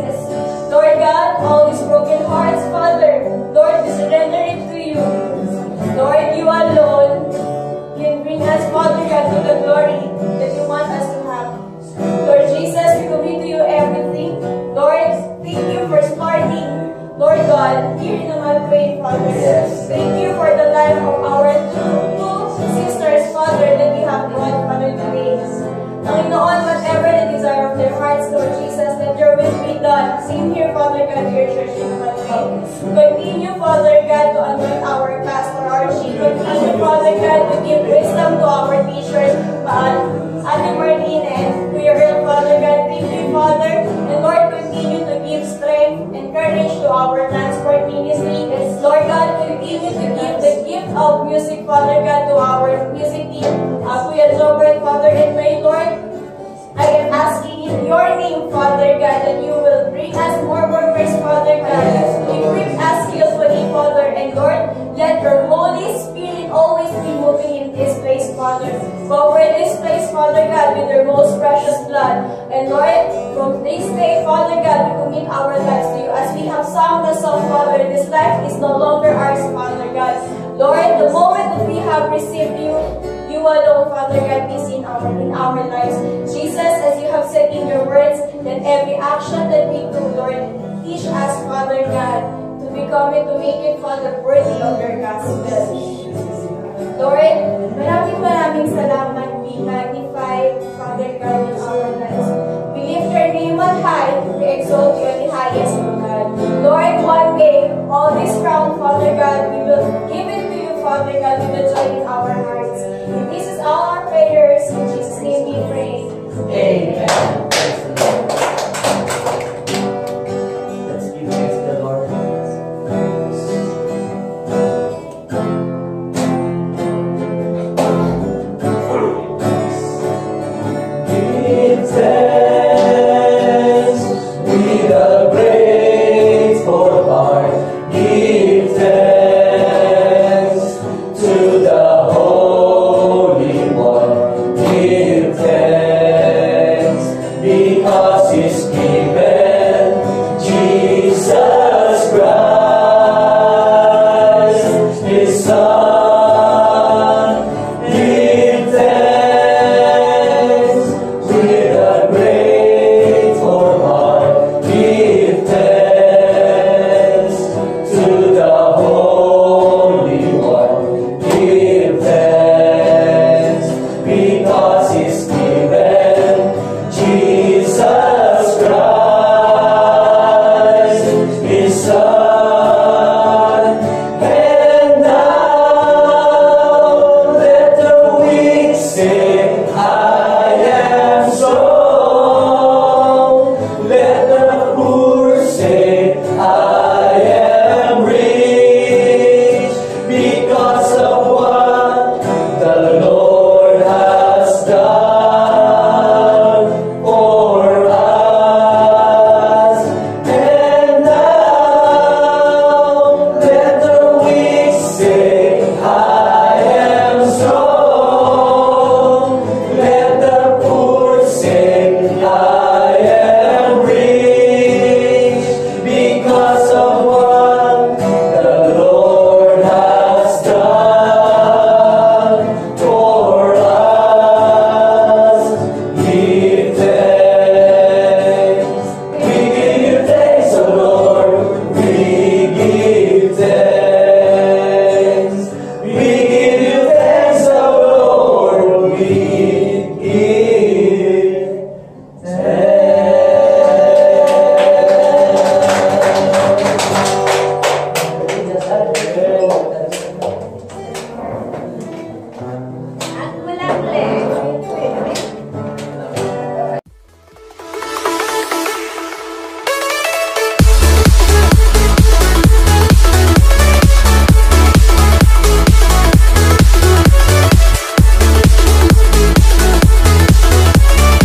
Lord God, all these broken hearts, Father, Lord, we surrender it to you. Lord, you alone can bring us, Father God, to the glory that you want us to have. Lord Jesus, we commit to you everything. Lord, thank you for starting, Lord God, here in the Malquay, Father. Yes. Thank you for the life of our two sisters, Father, that you have brought, Father, today. Panginoon, whatever the desire of their hearts, Lord Jesus, let your will be done. Same here, Father God, to your church in the Malquay. Continue, Father God, to anoint our pastor, our chief. Continue, Father God, to give wisdom to our teachers, Ate Marlene, and to your real Father God. Thank you, Father. And Lord, continue to give strength and courage to our transport ministry. Lord God, continue to give the gift of music, Father God, to our music team. Kuya Jobert, Father, and my Lord, I am asking in your name, Father God, that you will bring us more workers, Father God. Equip us skillfully, Father, and Lord, let your Holy Spirit always be moving in this place, Father. Cover this place, Father God, with your most precious blood. And Lord, from this day, Father God, we commit our lives to you. As we have sung the song, Father, this life is no longer ours, Father God. Lord, the moment that we have received you, you alone, Father God, be seen in our lives. Jesus, as you have said in your words, that every action that we do, Lord, teach us, Father God, to become it, to make it, Father, worthy of your gospel. Lord, maraming salamat. Be magnified, Father God, in our lives. We lift your name on high. We exalt you at the highest, O God. Lord, one day, all this crown, Father God, we will give it to you, Father God, with the joy in our hearts. And this is all our prayers. In Jesus' name we pray. Amen.